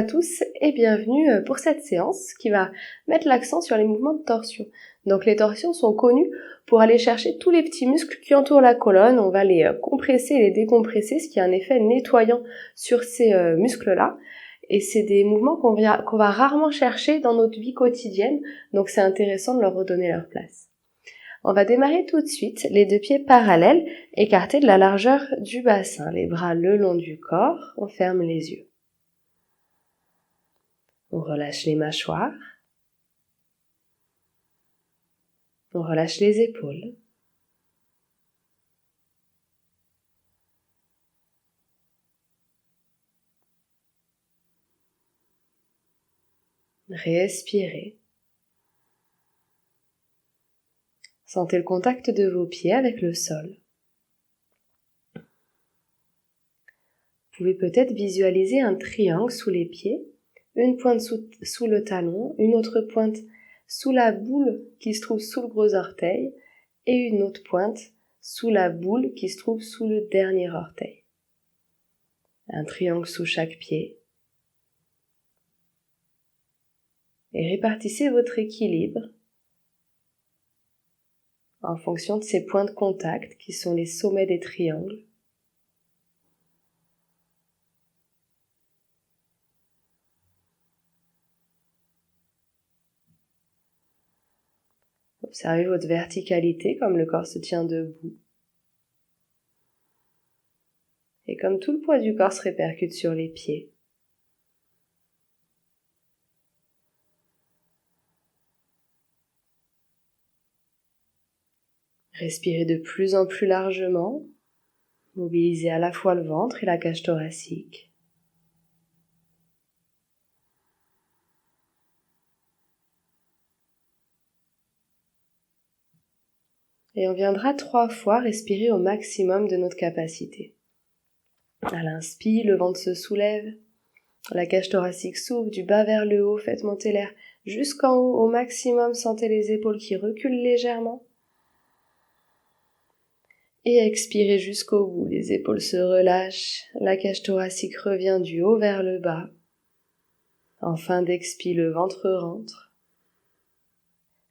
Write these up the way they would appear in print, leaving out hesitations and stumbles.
À tous et bienvenue pour cette séance qui va mettre l'accent sur les mouvements de torsion. Donc les torsions sont connues pour aller chercher tous les petits muscles qui entourent la colonne, on va les compresser et les décompresser, ce qui a un effet nettoyant sur ces muscles-là. Et c'est des mouvements qu'on va rarement chercher dans notre vie quotidienne, donc c'est intéressant de leur redonner leur place. On va démarrer tout de suite, les deux pieds parallèles, écartés de la largeur du bassin, les bras le long du corps, on ferme les yeux. On relâche les mâchoires. On relâche les épaules. Respirez. Sentez le contact de vos pieds avec le sol. Vous pouvez peut-être visualiser un triangle sous les pieds, une pointe sous le talon, une autre pointe sous la boule qui se trouve sous le gros orteil et une autre pointe sous la boule qui se trouve sous le dernier orteil. Un triangle sous chaque pied. Et répartissez votre équilibre en fonction de ces points de contact qui sont les sommets des triangles. Observez votre verticalité, comme le corps se tient debout. Et comme tout le poids du corps se répercute sur les pieds. Respirez de plus en plus largement. Mobilisez à la fois le ventre et la cage thoracique. Et on viendra 3 fois respirer au maximum de notre capacité. À l'inspire, le ventre se soulève, la cage thoracique s'ouvre du bas vers le haut, faites monter l'air jusqu'en haut au maximum, sentez les épaules qui reculent légèrement. Et expirez jusqu'au bout, les épaules se relâchent, la cage thoracique revient du haut vers le bas. En fin d'expi, le ventre rentre.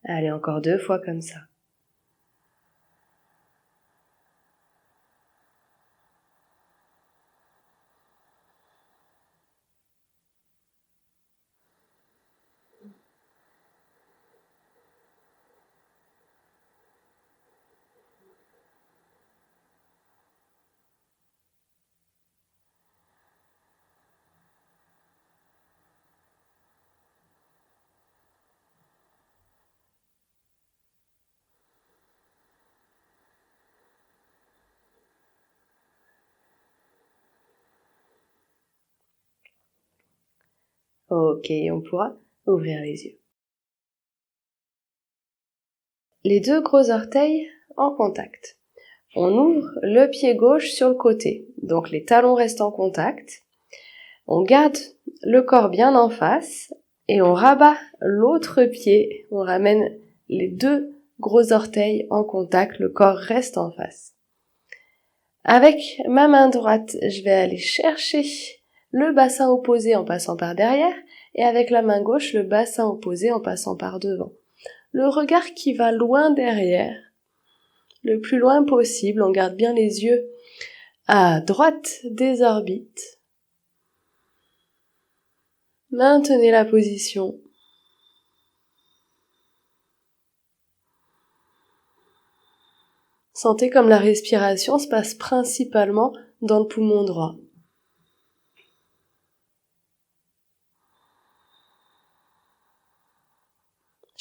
Allez, encore 2 fois comme ça. Ok, on pourra ouvrir les yeux. Les 2 gros orteils en contact. On ouvre le pied gauche sur le côté, donc les talons restent en contact. On garde le corps bien en face et on rabat l'autre pied. On ramène les 2 gros orteils en contact, le corps reste en face. Avec ma main droite, je vais aller chercher le bassin opposé en passant par derrière et avec la main gauche, le bassin opposé en passant par devant. Le regard qui va loin derrière, le plus loin possible, on garde bien les yeux à droite des orbites. Maintenez la position. Sentez comme la respiration se passe principalement dans le poumon droit.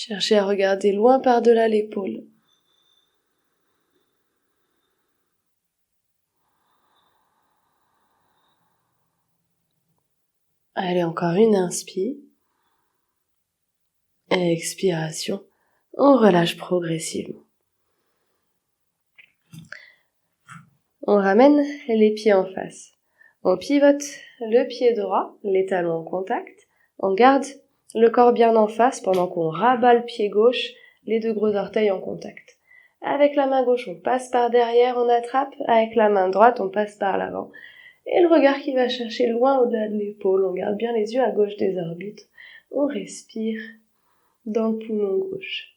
Cherchez à regarder loin par-delà l'épaule. Allez, encore une inspire. Expiration. On relâche progressivement. On ramène les pieds en face. On pivote le pied droit, les talons en contact. On garde le corps bien en face pendant qu'on rabat le pied gauche, les 2 gros orteils en contact. Avec la main gauche, on passe par derrière, on attrape. Avec la main droite, on passe par l'avant. Et le regard qui va chercher loin au-delà de l'épaule. On garde bien les yeux à gauche des orbites. On respire dans le poumon gauche.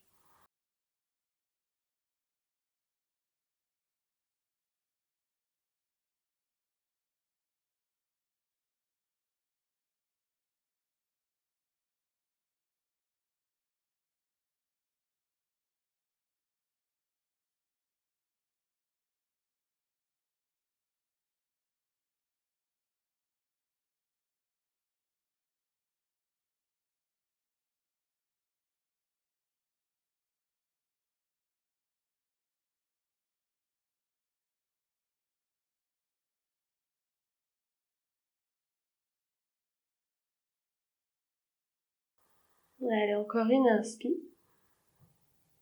Allez, encore une inspire.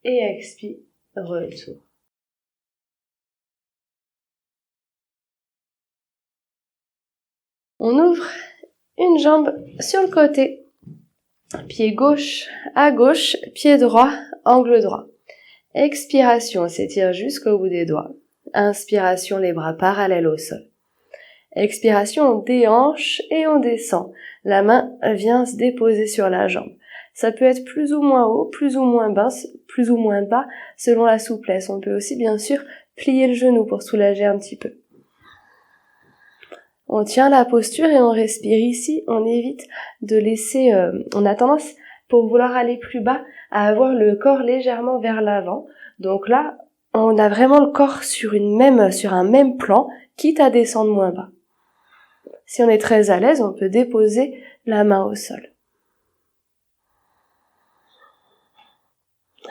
Et expire, retour. On ouvre une jambe sur le côté. Pied gauche à gauche, pied droit, angle droit. Expiration, on s'étire jusqu'au bout des doigts. Inspiration, les bras parallèles au sol. Expiration, on déhanche et on descend. La main vient se déposer sur la jambe. Ça peut être plus ou moins haut, plus ou moins bas, selon la souplesse. On peut aussi, bien sûr, plier le genou pour soulager un petit peu. On tient la posture et on respire ici. On évite de laisser... on a tendance, pour vouloir aller plus bas, à avoir le corps légèrement vers l'avant. Donc là, on a vraiment le corps sur un même plan, quitte à descendre moins bas. Si on est très à l'aise, on peut déposer la main au sol.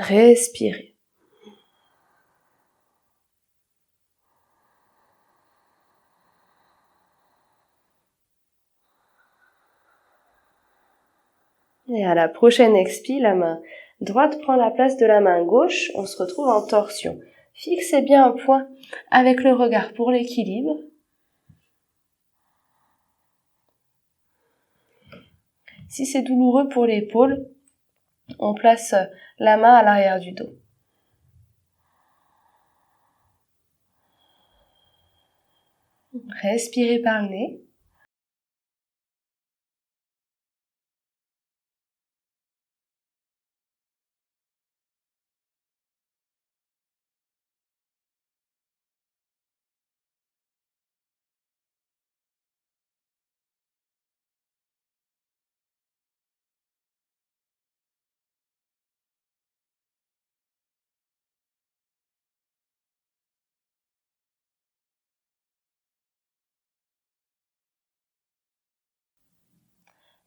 Respirez. Et à la prochaine expire, la main droite prend la place de la main gauche. On se retrouve en torsion. Fixez bien un point avec le regard pour l'équilibre. Si c'est douloureux pour l'épaule, on place la main à l'arrière du dos. Respirez par le nez.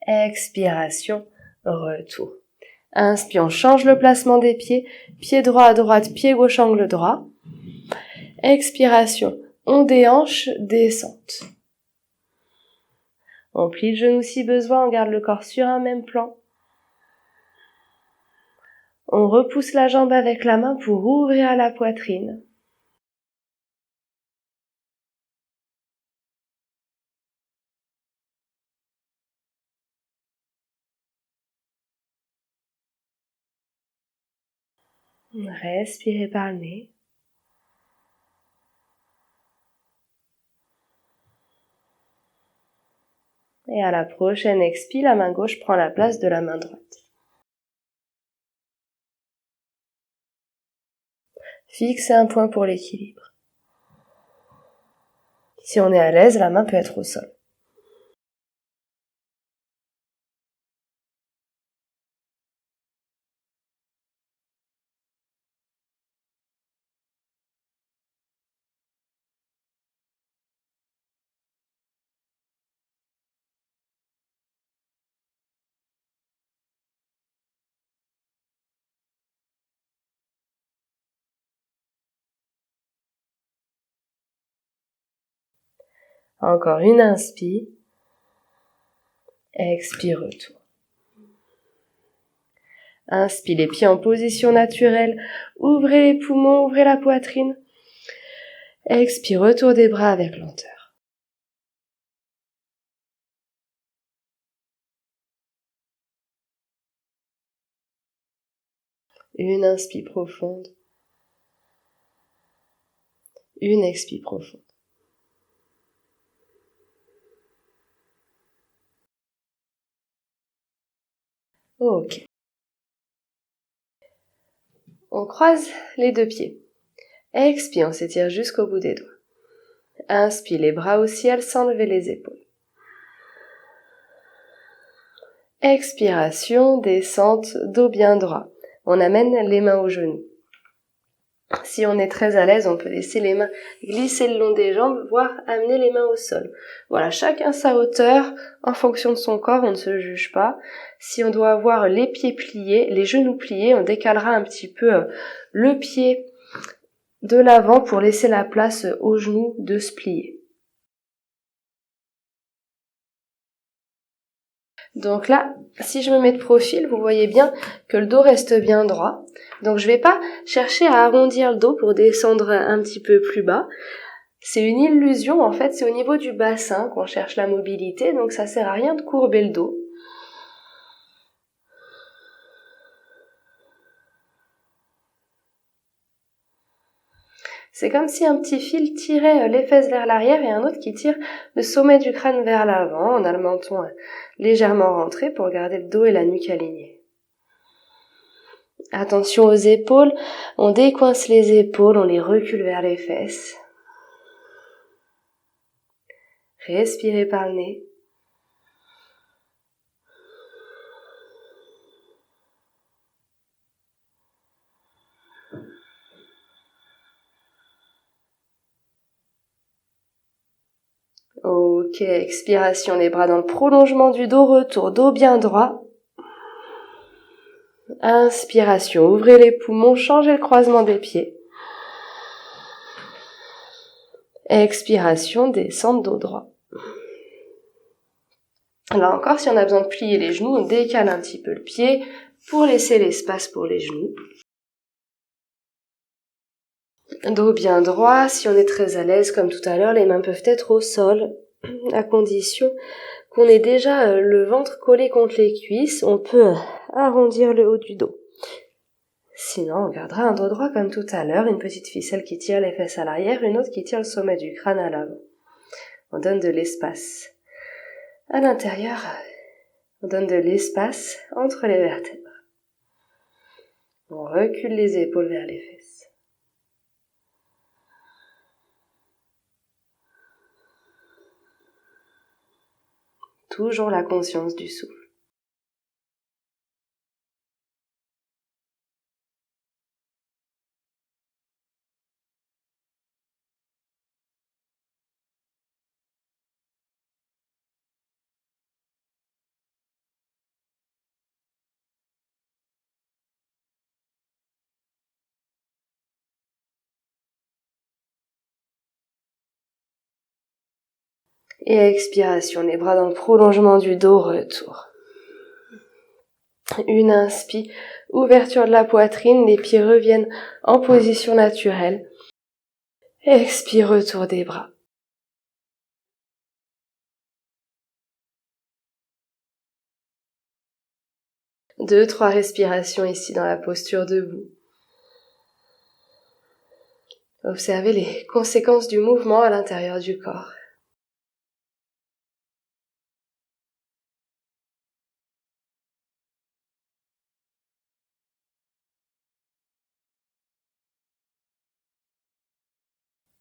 Expiration, retour. Inspire, on change le placement des pieds. Pied droit à droite, pied gauche angle droit. Expiration, on déhanche, descente. On plie le genou si besoin, on garde le corps sur un même plan. On repousse la jambe avec la main pour ouvrir la poitrine. Respirez par le nez. Et à la prochaine expire, la main gauche prend la place de la main droite. Fixez un point pour l'équilibre. Si on est à l'aise, la main peut être au sol. Encore une inspire. Expire, retour. Inspire, les pieds en position naturelle. Ouvrez les poumons, ouvrez la poitrine. Expire, retour des bras avec lenteur. Une inspire profonde. Une expire profonde. Ok. On croise les deux pieds. Expire, on s'étire jusqu'au bout des doigts. Inspire, les bras au ciel sans lever les épaules. Expiration, descente, dos bien droit. On amène les mains aux genoux. Si on est très à l'aise, on peut laisser les mains glisser le long des jambes, voire amener les mains au sol. Voilà, chacun sa hauteur, en fonction de son corps, on ne se juge pas. Si on doit avoir les pieds pliés, les genoux pliés, on décalera un petit peu le pied de l'avant pour laisser la place aux genoux de se plier. Donc là, si je me mets de profil, vous voyez bien que le dos reste bien droit. Donc je vais pas chercher à arrondir le dos pour descendre un petit peu plus bas. C'est une illusion, en fait, c'est au niveau du bassin qu'on cherche la mobilité, donc ça sert à rien de courber le dos. C'est comme si un petit fil tirait les fesses vers l'arrière et un autre qui tire le sommet du crâne vers l'avant. On a le menton légèrement rentré pour garder le dos et la nuque alignés. Attention aux épaules, on décoince les épaules, on les recule vers les fesses. Respirez par le nez. Ok, expiration, les bras dans le prolongement du dos, retour, dos bien droit. Inspiration, ouvrez les poumons, changez le croisement des pieds. Expiration, descente, dos droit. Là encore, si on a besoin de plier les genoux, on décale un petit peu le pied pour laisser l'espace pour les genoux. Dos bien droit, si on est très à l'aise, comme tout à l'heure, les mains peuvent être au sol, à condition qu'on ait déjà le ventre collé contre les cuisses, on peut arrondir le haut du dos. Sinon, on gardera un dos droit comme tout à l'heure, une petite ficelle qui tire les fesses à l'arrière, une autre qui tire le sommet du crâne à l'avant. On donne de l'espace. À l'intérieur, on donne de l'espace entre les vertèbres. On recule les épaules vers les fesses. Toujours la conscience du souffle. Et expiration, les bras dans le prolongement du dos, retour. Une inspire, ouverture de la poitrine, les pieds reviennent en position naturelle. Expire, retour des bras. 2-3 respirations ici dans la posture debout. Observez les conséquences du mouvement à l'intérieur du corps.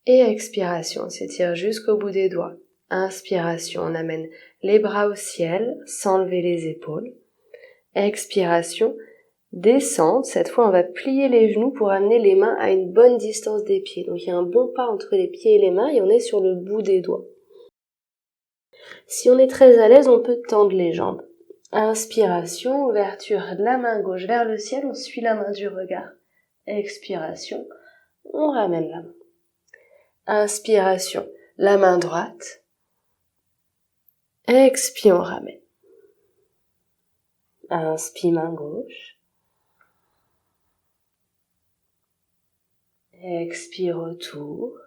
Et expiration, on s'étire jusqu'au bout des doigts. Inspiration, on amène les bras au ciel sans lever les épaules. Expiration, descente, cette fois on va plier les genoux pour amener les mains à une bonne distance des pieds. Donc il y a un bon pas entre les pieds et les mains et on est sur le bout des doigts. Si on est très à l'aise, on peut tendre les jambes. Inspiration, ouverture de la main gauche vers le ciel, on suit la main du regard. Expiration, on ramène la main. Inspiration, la main droite. Expire, on ramène. Inspire, main gauche. Expire, retour.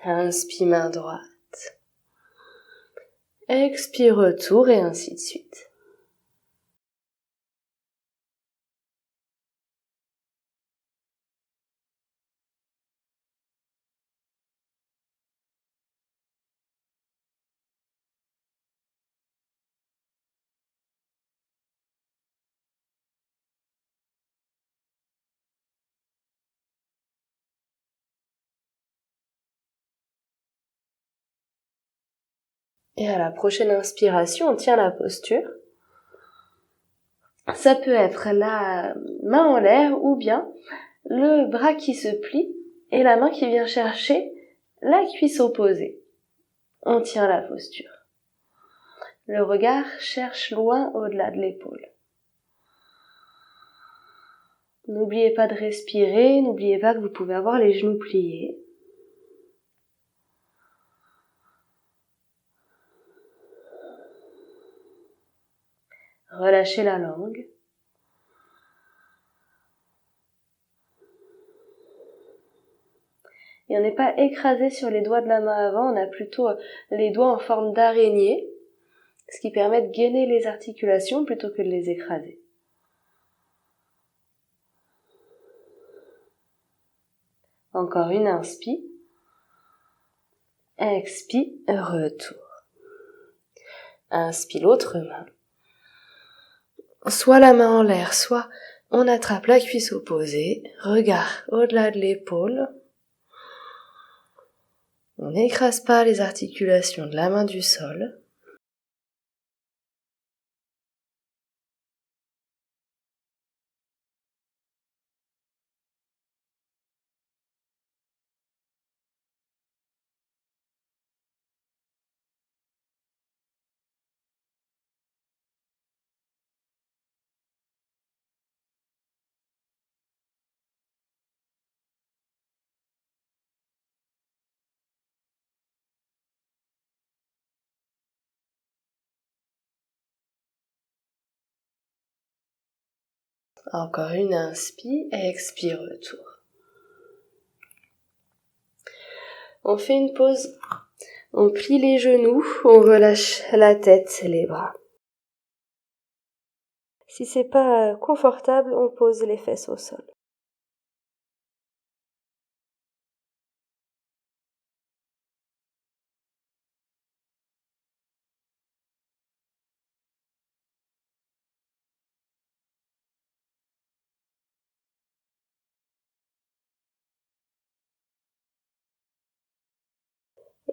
Inspire, main droite. Expire, retour et ainsi de suite. Et à la prochaine inspiration, on tient la posture. Ça peut être la main en l'air ou bien le bras qui se plie et la main qui vient chercher la cuisse opposée. On tient la posture. Le regard cherche loin au-delà de l'épaule. N'oubliez pas de respirer, n'oubliez pas que vous pouvez avoir les genoux pliés. Relâchez la langue. Et on n'est pas écrasé sur les doigts de la main avant, on a plutôt les doigts en forme d'araignée, ce qui permet de gainer les articulations plutôt que de les écraser. Encore une inspire. Expire, retour. Inspire l'autre main. Soit la main en l'air, soit on attrape la cuisse opposée, regard au-delà de l'épaule. On n'écrase pas les articulations de la main du sol. Encore une inspire, expire, retour. On fait une pause, on plie les genoux, on relâche la tête, les bras. Si c'est pas confortable, on pose les fesses au sol.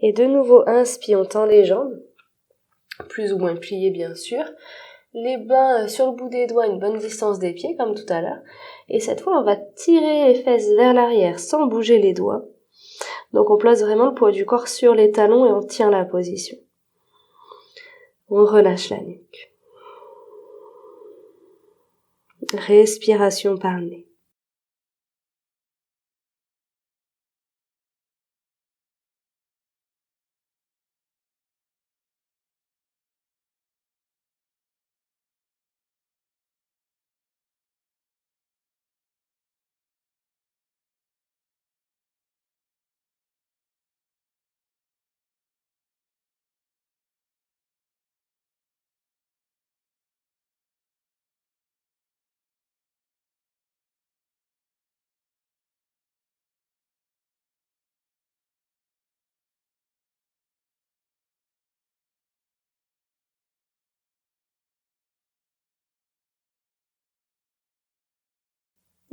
Et de nouveau, inspire, on tend les jambes, plus ou moins pliées bien sûr. Les mains sur le bout des doigts, une bonne distance des pieds, comme tout à l'heure. Et cette fois, on va tirer les fesses vers l'arrière sans bouger les doigts. Donc on place vraiment le poids du corps sur les talons et on tient la position. On relâche la nuque. Respiration par le nez.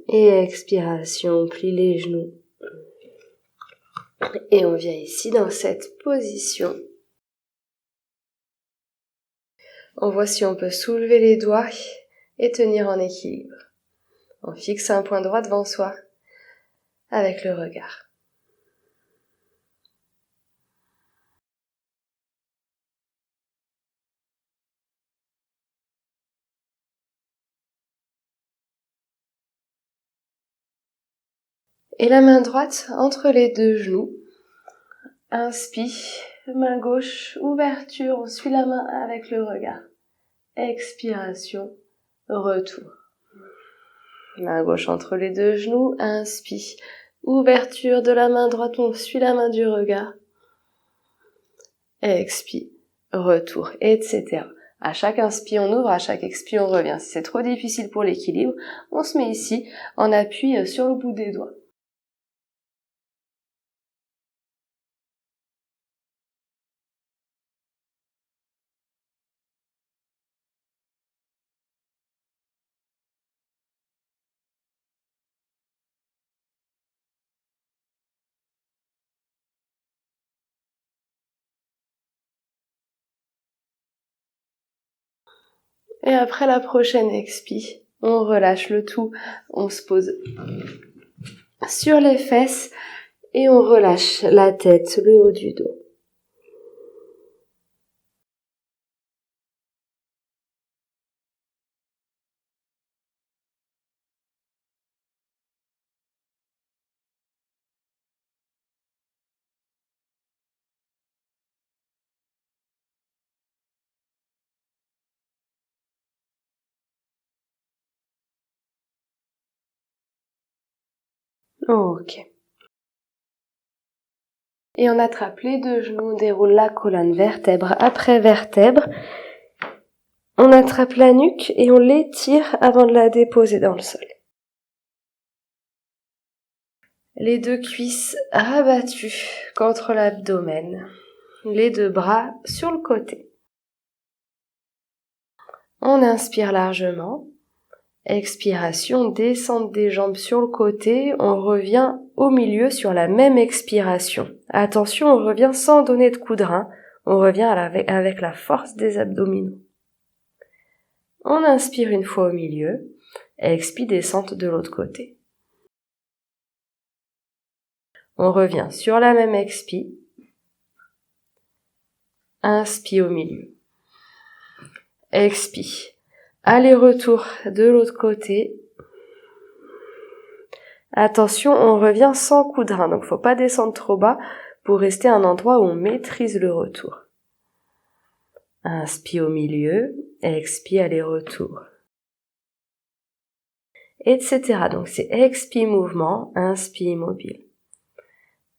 Et expiration, plie les genoux. Et on vient ici dans cette position. On voit si on peut soulever les doigts et tenir en équilibre. On fixe un point droit devant soi avec le regard. Et la main droite entre les deux genoux. Inspire, main gauche, ouverture, on suit la main avec le regard. Expiration, retour. Main gauche entre les deux genoux, inspire. Ouverture de la main droite, on suit la main du regard. Expire, retour, etc. À chaque inspire, on ouvre, à chaque expire, on revient. Si c'est trop difficile pour l'équilibre, on se met ici en appui sur le bout des doigts. Et après la prochaine expi, on relâche le tout, on se pose sur les fesses et on relâche la tête, le haut du dos. Ok. Et on attrape les deux genoux, on déroule la colonne vertèbre après vertèbre. On attrape la nuque et on l'étire avant de la déposer dans le sol. Les deux cuisses rabattues contre l'abdomen. Les deux bras sur le côté. On inspire largement. Expiration, descente des jambes sur le côté. On revient au milieu sur la même expiration. Attention, on revient sans donner de coup de rein. On revient avec la force des abdominaux. On inspire une fois au milieu. Expire, descente de l'autre côté. On revient sur la même expi. Inspire au milieu. Expi. Aller-retour de l'autre côté. Attention, on revient sans coup de rein, donc faut pas descendre trop bas pour rester à un endroit où on maîtrise le retour. Inspire au milieu, expire aller-retour. Etc. Donc c'est expire mouvement, inspire immobile.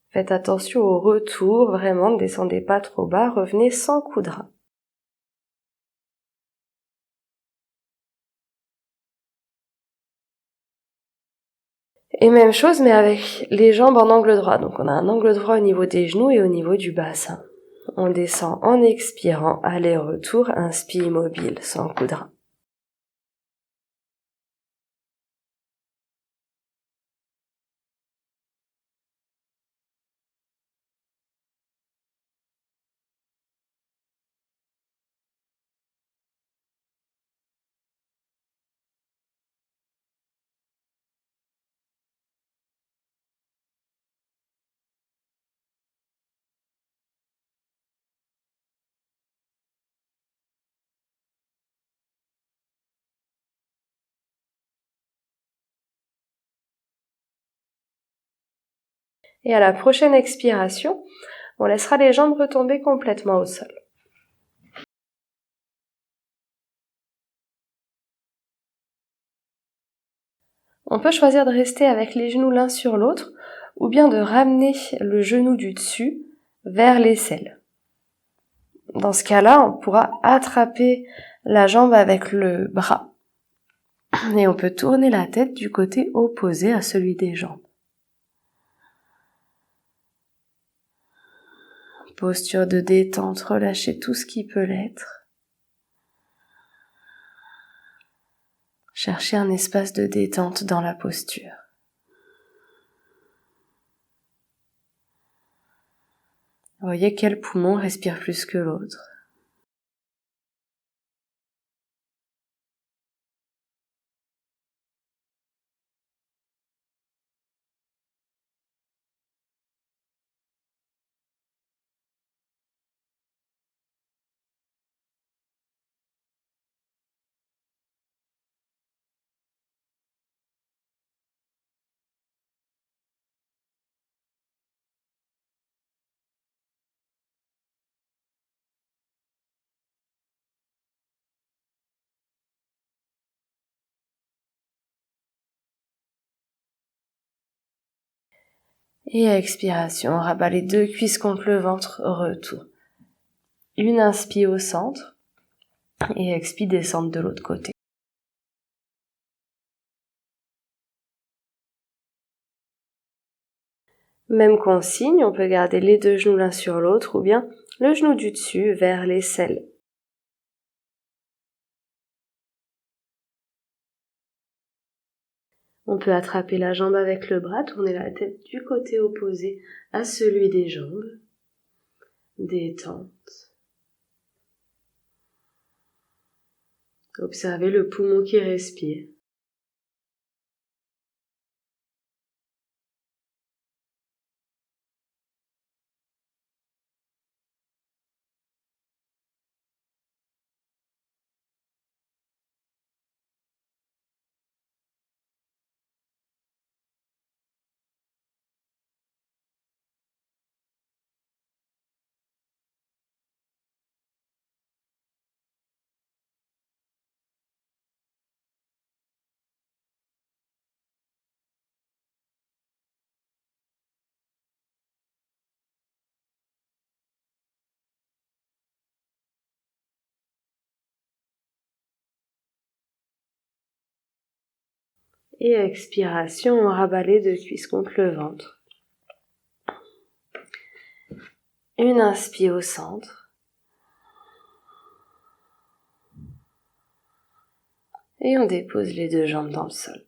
Faites attention au retour, vraiment, ne descendez pas trop bas, revenez sans coup de rein. Et même chose, mais avec les jambes en angle droit. Donc on a un angle droit au niveau des genoux et au niveau du bassin. On descend en expirant, aller-retour, inspire immobile, sans coup de rein. Et à la prochaine expiration, on laissera les jambes retomber complètement au sol. On peut choisir de rester avec les genoux l'un sur l'autre ou bien de ramener le genou du dessus vers l'aisselle. Dans ce cas-là, on pourra attraper la jambe avec le bras et on peut tourner la tête du côté opposé à celui des jambes. Posture de détente, relâchez tout ce qui peut l'être. Cherchez un espace de détente dans la posture. Voyez quel poumon respire plus que l'autre. Et à expiration, on rabat les deux cuisses contre le ventre, retour. Une inspire au centre et expire, descendre de l'autre côté. Même consigne, on peut garder les deux genoux l'un sur l'autre ou bien le genou du dessus vers l'aisselle. On peut attraper la jambe avec le bras, tourner la tête du côté opposé à celui des jambes. Détente. Observez le poumon qui respire. Et expiration, on rabat les deux cuisses contre le ventre. Une inspire au centre. Et on dépose les deux jambes dans le sol.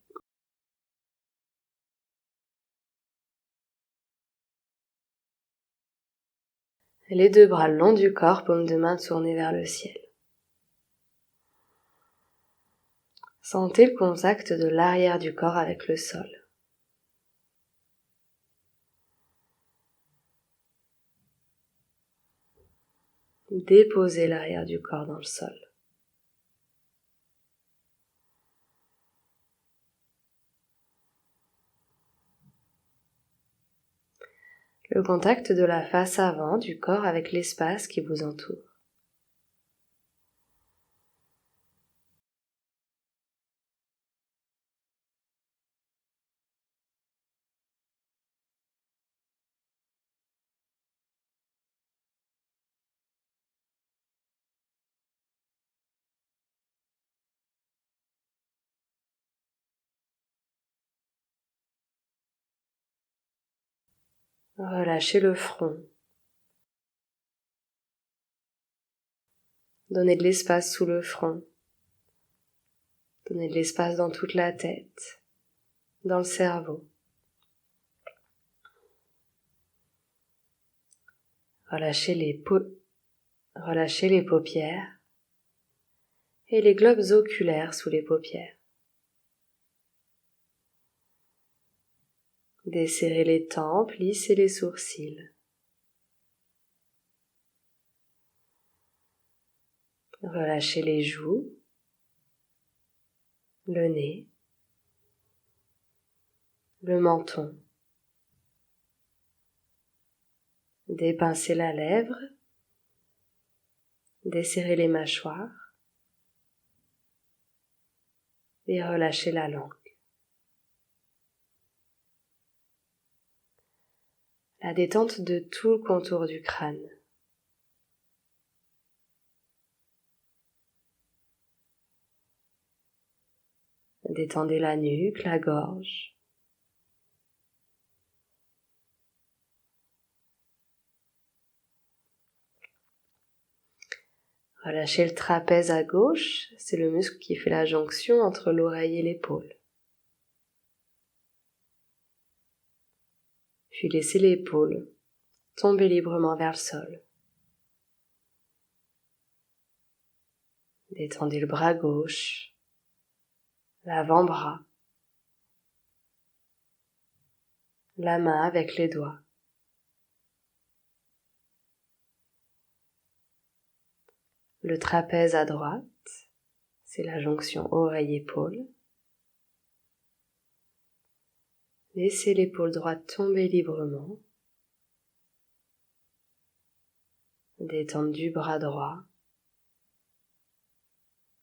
Les deux bras le long du corps, paume de main tournée vers le ciel. Sentez le contact de l'arrière du corps avec le sol. Déposez l'arrière du corps dans le sol. Le contact de la face avant du corps avec l'espace qui vous entoure. Relâchez le front. Donnez de l'espace sous le front. Donnez de l'espace dans toute la tête, dans le cerveau. Relâchez les paupières et les globes oculaires sous les paupières. Desserrez les tempes, lissez les sourcils. Relâchez les joues, le nez, le menton. Dépincez la lèvre, desserrez les mâchoires et relâchez la langue. La détente de tout le contour du crâne. Détendez la nuque, la gorge. Relâchez le trapèze à gauche, c'est le muscle qui fait la jonction entre l'oreille et l'épaule. Puis laissez l'épaule tomber librement vers le sol. Détendez le bras gauche, l'avant-bras, la main avec les doigts. Le trapèze à droite, c'est la jonction oreille-épaule. Laissez l'épaule droite tomber librement. Détente du bras droit,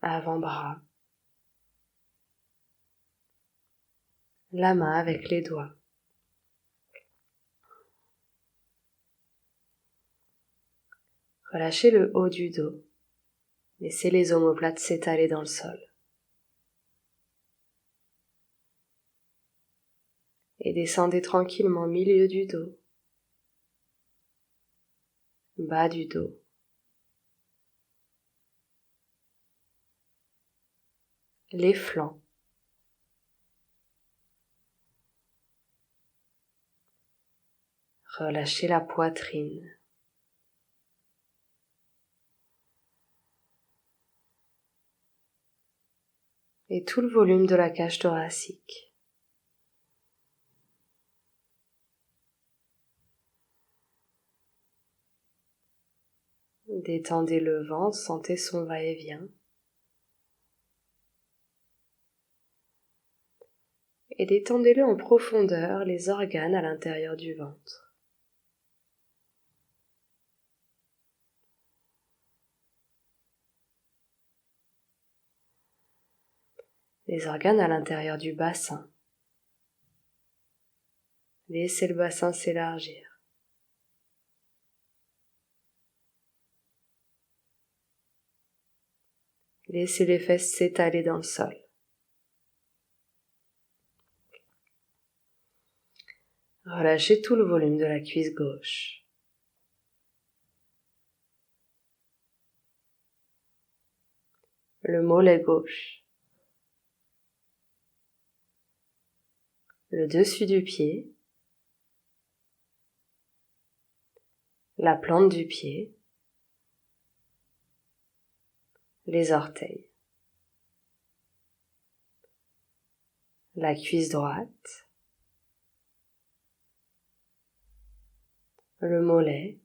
avant-bras, la main avec les doigts. Relâchez le haut du dos. Laissez les omoplates s'étaler dans le sol. Et descendez tranquillement au milieu du dos, bas du dos, les flancs, relâchez la poitrine, et tout le volume de la cage thoracique. Détendez le ventre, sentez son va-et-vient. Et détendez-le en profondeur, les organes à l'intérieur du ventre. Les organes à l'intérieur du bassin. Laissez le bassin s'élargir. Laissez les fesses s'étaler dans le sol. Relâchez tout le volume de la cuisse gauche. Le mollet gauche. Le dessus du pied. La plante du pied. Les orteils. La cuisse droite. Le mollet.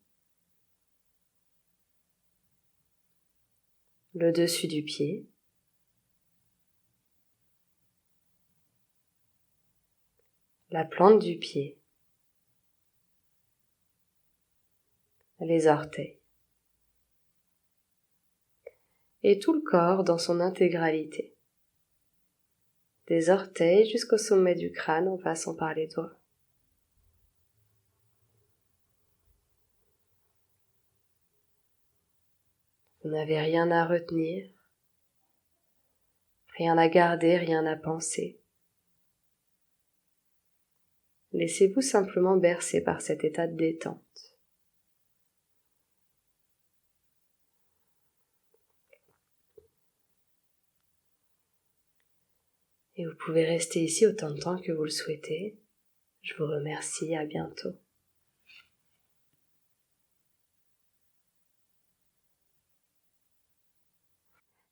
Le dessus du pied. La plante du pied. Les orteils. Et tout le corps dans son intégralité. Des orteils jusqu'au sommet du crâne en passant par les doigts. Vous n'avez rien à retenir, rien à garder, rien à penser. Laissez-vous simplement bercer par cet état de détente. Et vous pouvez rester ici autant de temps que vous le souhaitez. Je vous remercie, à bientôt.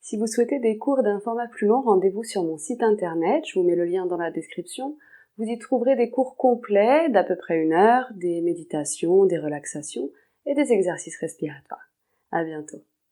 Si vous souhaitez des cours d'un format plus long, rendez-vous sur mon site internet, je vous mets le lien dans la description. Vous y trouverez des cours complets d'à peu près 1 heure, des méditations, des relaxations et des exercices respiratoires. À bientôt.